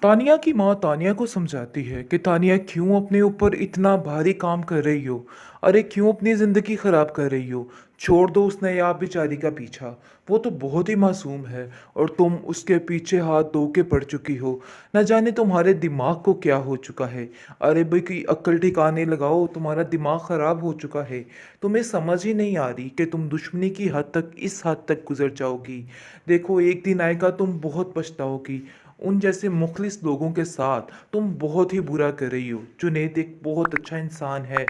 तानिया की माँ तानिया को समझाती है कि तानिया क्यों अपने ऊपर इतना भारी काम कर रही हो। अरे क्यों अपनी ज़िंदगी ख़राब कर रही हो। छोड़ दो उस नायाब बेचारी का पीछा। वो तो बहुत ही मासूम है और तुम उसके पीछे हाथ धो के पड़ चुकी हो। न जाने तुम्हारे दिमाग को क्या हो चुका है। अरे भाई की अक्ल ठिकाने लगाओ, तुम्हारा दिमाग ख़राब हो चुका है। तुम्हें समझ ही नहीं आ रही कि तुम दुश्मनी की हद तक इस हद तक गुजर जाओगी। देखो एक दिन आएगा तुम बहुत पछताओगी। उन जैसे मुखलिस लोगों के साथ तुम बहुत ही बुरा कर रही हो। जुनैद एक बहुत अच्छा इंसान है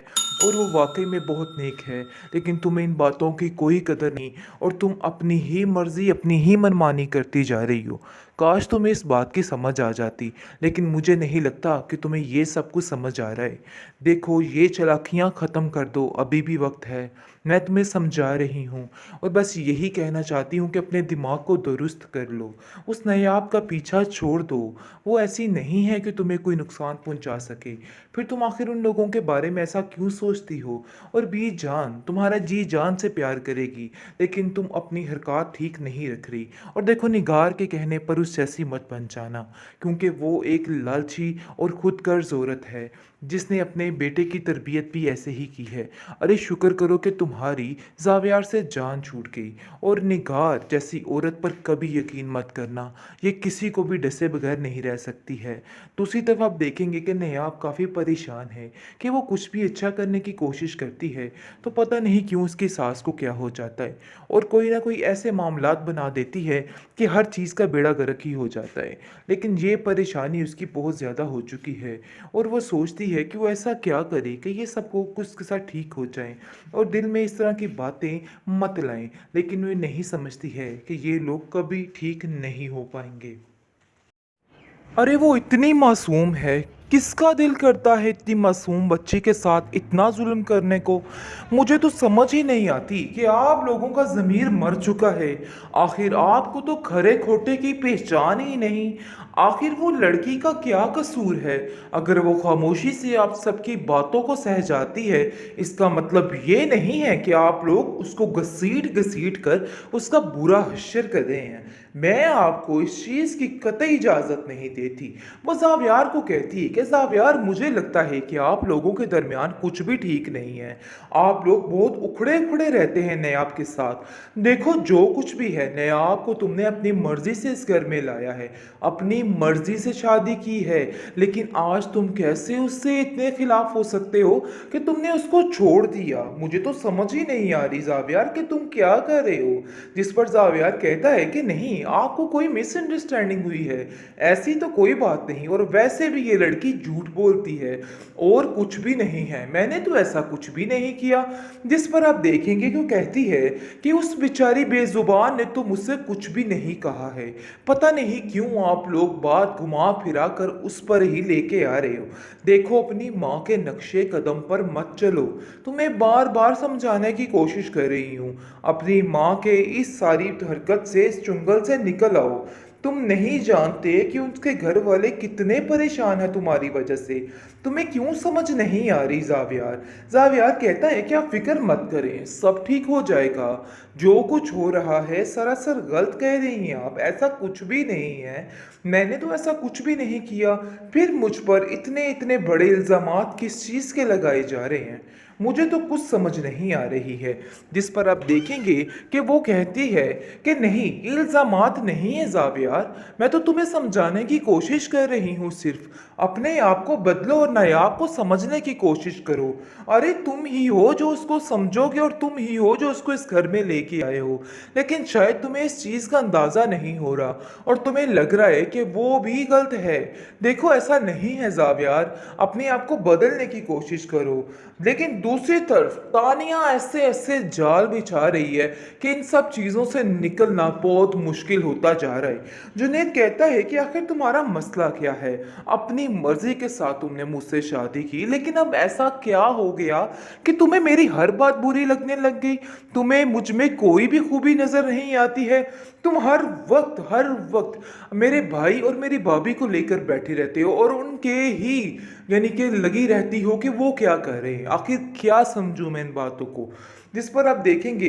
और वो वाकई में बहुत नेक है, लेकिन तुम्हें इन बातों की कोई कदर नहीं और तुम अपनी ही मर्जी अपनी ही मनमानी करती जा रही हो। काश तुम्हें इस बात की समझ आ जाती, लेकिन मुझे नहीं लगता कि तुम्हें ये सब कुछ समझ आ रहा है। देखो ये चालाकियाँ ख़त्म कर दो, अभी भी वक्त है। मैं तुम्हें समझा रही हूँ और बस यही कहना चाहती हूँ कि अपने दिमाग को दुरुस्त कर लो। उस नायाब का पीछा छोड़ दो। वो ऐसी नहीं है कि तुम्हें कोई नुकसान पहुंचा सके। फिर तुम आखिर उन लोगों के बारे में ऐसा क्यों सोचती हो। और बी जान तुम्हारा जी जान से प्यार करेगी, लेकिन तुम अपनी हरकत ठीक नहीं रख रही। और देखो निगार के कहने पर उस जैसी मत बन जाना, क्योंकि वो एक लालची और खुद गर्ज औरत है जिसने अपने बेटे की तरबियत भी ऐसे ही की है। अरे शुक्र करो कि तुम्हारी जावियार से जान छूट गई। और निगार जैसी औरत पर कभी यकीन मत करना, ये किसी को भी डसे बगैर नहीं रह सकती है। दूसरी तरफ आप देखेंगे कि नयाब काफ़ी परेशान है कि वो कुछ भी अच्छा करने की कोशिश करती है तो पता नहीं क्यों उसकी सास को क्या हो जाता है और कोई ना कोई ऐसे मामलात बना देती है कि हर चीज़ का बेड़ा गर्क ही हो जाता है। लेकिन ये परेशानी उसकी बहुत ज़्यादा हो चुकी है और वो सोचती है कि वो ऐसा क्या करे कि ये सब को कुछ के साथ ठीक हो जाए और दिल में इस तरह की बातें मत लाएं। लेकिन वे नहीं समझती है कि ये लोग कभी ठीक नहीं हो पाएंगे। अरे वो इतनी मासूम है, किसका दिल करता है इतनी मासूम बच्ची के साथ इतना जुल्म करने को। मुझे तो समझ ही नहीं आती कि आप लोगों का ज़मीर मर चुका है। आखिर आपको तो खरे खोटे की पहचान ही नहीं। आखिर वो लड़की का क्या कसूर है। अगर वो खामोशी से आप सबकी बातों को सह जाती है, इसका मतलब ये नहीं है कि आप लोग उसको घसीट घसीट कर उसका बुरा हश्र कर रहे हैं। मैं आपको इस चीज़ की कतई इजाज़त नहीं देती। वो ज़ावियार को कहती है कि ज़ावियार मुझे लगता है कि आप लोगों के दरमियान कुछ भी ठीक नहीं है। आप लोग बहुत उखड़े उखड़े रहते हैं नयाब के साथ। देखो जो कुछ भी है, नयाब को तुमने अपनी मर्जी से इस घर में लाया है, अपनी मर्जी से शादी की है, लेकिन आज तुम कैसे उससे इतने खिलाफ हो सकते हो कि तुमने उसको छोड़ दिया। मुझे तो समझ ही नहीं आ रही ज़ावियार कि तुम क्या कर रहे हो। जिस पर ज़ावियार कहता है कि नहीं आपको कोई मिसअंडरस्टैंडिंग हुई है, ऐसी तो कोई बात नहीं और वैसे भी ये लड़की झूठ बोलती है और कुछ भी नहीं है, मैंने तो ऐसा कुछ भी नहीं किया। जिस पर आप देखेंगे कि वो कहती है कि उस बेचारी बेजुबान ने तो मुझसे कुछ भी नहीं कहा है। पता नहीं क्यों आप लोग बात घुमा फिरा कर उस पर ही लेके आ रहे हो। देखो अपनी माँ के नक्शे कदम पर मत चलो। तुम्हें बार बार समझाने की कोशिश कर रही हूँ, अपनी माँ के इस सारी हरकत से इस चुंगल से निकल आओ। तुम नहीं जानते कि उसके घर वाले कितने परेशान हैं तुम्हारी वजह से। तुम्हें क्यों समझ नहीं आ रही ज़ावियार। ज़ावियार कहता है कि आप फिक्र मत करें, सब ठीक हो जाएगा। जो कुछ हो रहा है सरासर गलत कह रही हैं आप, ऐसा कुछ भी नहीं है। मैंने तो ऐसा कुछ भी नहीं किया। फिर मुझ पर इतने इतने बड़े इल्ज़ामात किस चीज़ के लगाए जा रहे हैं, मुझे तो कुछ समझ नहीं आ रही है। जिस पर आप देखेंगे कि वो कहती है कि नहीं इल्ज़ामात नहीं है ज़ावियार, मैं तो तुम्हें समझाने की कोशिश कर रही हूँ। सिर्फ अपने आप को बदलो और नायाब को समझने की कोशिश करो। अरे तुम ही हो जो उसको समझोगे और तुम ही हो जो उसको इस घर में लेके आए हो, लेकिन शायद तुम्हें इस चीज़ का अंदाज़ा नहीं हो रहा और तुम्हें लग रहा है कि वो भी गलत है। देखो ऐसा नहीं है ज़ावियार, अपने आप को बदलने की कोशिश करो। लेकिन दूसरी तरफ तानिया ऐसे ऐसे जाल बिछा रही है कि इन सब चीज़ों से निकलना बहुत मुश्किल होता जा रहा है। जुनैद कहता है कि आखिर तुम्हारा मसला क्या है। अपनी मर्जी के साथ तुमने मुझसे शादी की, लेकिन अब ऐसा क्या हो गया कि तुम्हें मेरी हर बात बुरी लगने लग गई। तुम्हें मुझ में कोई भी खूबी नजर नहीं आती है। तुम हर वक्त मेरे भाई और मेरी भाभी को लेकर बैठे रहते हो और उनके ही यानी कि लगी रहती हो कि वो क्या कर रहे हैं। आखिर क्या समझूं मैं इन बातों को। जिस पर आप देखेंगे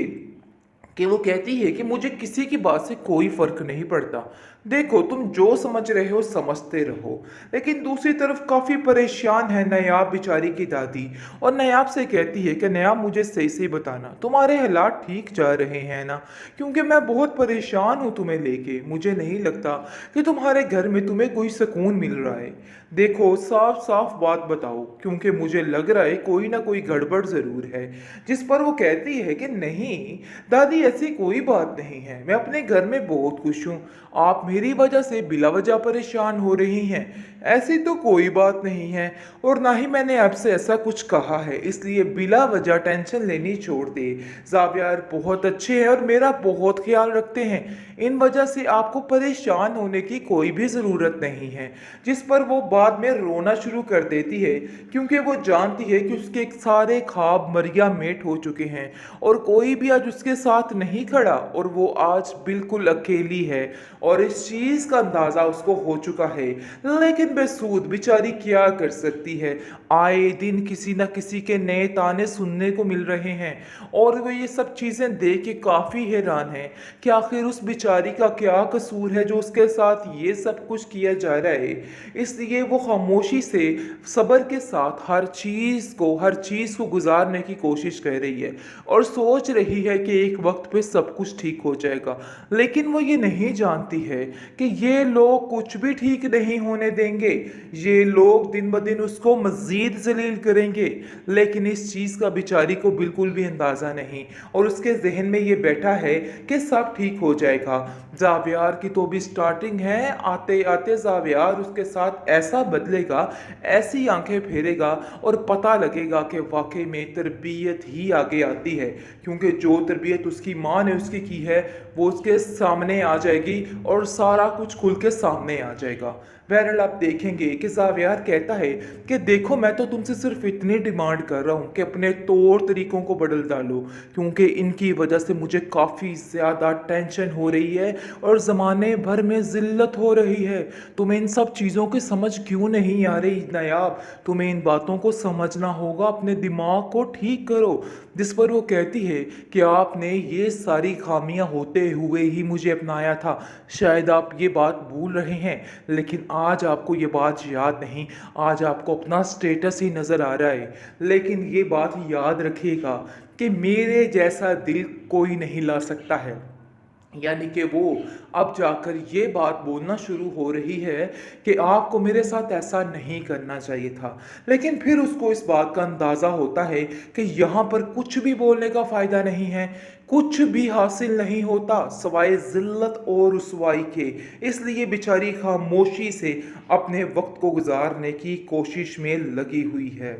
कि वो कहती है कि मुझे किसी की बात से कोई फर्क नहीं पड़ता। देखो, तुम जो समझ रहे हो समझते रहो, लेकिन दूसरी तरफ काफ़ी परेशान है नायाब बेचारी की दादी। और नायाब से कहती है कि नायाब, मुझे सही सही बताना, तुम्हारे हालात ठीक जा रहे हैं ना? क्योंकि मैं बहुत परेशान हूँ तुम्हें लेके। मुझे नहीं लगता कि तुम्हारे घर में तुम्हें कोई सुकून मिल रहा है। देखो, साफ साफ बात बताओ, क्योंकि मुझे लग रहा है कोई ना कोई गड़बड़ ज़रूर है। जिस पर वो कहती है कि नहीं दादी, ऐसी कोई बात नहीं है, मैं अपने घर में बहुत खुश हूँ। आप मेरी वजह से बिला वजह परेशान हो रही हैं, ऐसी तो कोई बात नहीं है। और ना ही मैंने आपसे ऐसा कुछ कहा है, इसलिए बिला वजह टेंशन लेनी छोड़ दे। जावियर बहुत अच्छे हैं और मेरा बहुत ख्याल रखते हैं, इन वजह से आपको परेशान होने की कोई भी ज़रूरत नहीं है। जिस पर वो बाद में रोना शुरू कर देती है, क्योंकि वो जानती है कि उसके सारे ख्वाब मरिया मेट हो चुके हैं और कोई भी आज उसके साथ नहीं खड़ा और वो आज बिल्कुल अकेली है। और इस चीज़ का अंदाज़ा उसको हो चुका है, लेकिन बेसूद बेचारी क्या कर सकती है। आए दिन किसी न किसी के नए ताने सुनने को मिल रहे हैं और वो ये सब चीज़ें देख के काफ़ी हैरान है कि आखिर उस बेचारी का क्या कसूर है जो उसके साथ ये सब कुछ किया जा रहा है। इसलिए वो खामोशी से, सब्र के साथ हर चीज़ को गुजारने की कोशिश कर रही है और सोच रही है कि एक वक्त पे सब कुछ ठीक हो जाएगा। लेकिन वो ये नहीं जानती है कि ये लोग कुछ भी ठीक नहीं होने देंगे। ये लोग दिन ब दिन उसको मज़ीद जलील करेंगे, लेकिन इस चीज़ का बेचारी को बिल्कुल भी अंदाज़ा नहीं और उसके जहन में ये बैठा है कि सब ठीक हो जाएगा। जावियार की तो भी स्टार्टिंग है, आते आते जावियार उसके साथ ऐसा बदलेगा, ऐसी आंखें फेरेगा और पता लगेगा कि वाकई में तरबियत ही आगे आती है। क्योंकि जो तरबियत उसकी माँ ने उसकी की है वो उसके सामने आ जाएगी और सारा कुछ खुल के सामने आ जाएगा। बहरहाल आप देखेंगे कि जावियार कहता है कि देखो, मैं तो तुमसे सिर्फ इतनी डिमांड कर रहा हूँ कि अपने तौर तरीकों को बदल डालो, क्योंकि इनकी वजह से मुझे काफ़ी ज़्यादा टेंशन हो रही है और ज़माने भर में ज़िल्लत हो रही है। तुम्हें इन सब चीज़ों की समझ क्यों नहीं आ रही नायाब? तुम्हें इन बातों को समझना होगा, अपने दिमाग को ठीक करो। जिस पर वो कहती है कि आपने ये सारी खामियां होते हुए ही मुझे अपनाया था। शायद आप ये बात भूल रहे हैं, लेकिन आज आपको ये बात याद नहीं। आज आपको अपना स्टेटस ही नज़र आ रहा है, लेकिन ये बात याद रखिएगा कि मेरे जैसा दिल कोई नहीं ला सकता है। यानी कि वो अब जाकर ये बात बोलना शुरू हो रही है कि आपको मेरे साथ ऐसा नहीं करना चाहिए था। लेकिन फिर उसको इस बात का अंदाज़ा होता है कि यहाँ पर कुछ भी बोलने का फ़ायदा नहीं है, कुछ भी हासिल नहीं होता सवाए ज़िल्लत और रुसवाई के। इसलिए बेचारी खामोशी से अपने वक्त को गुजारने की कोशिश में लगी हुई है।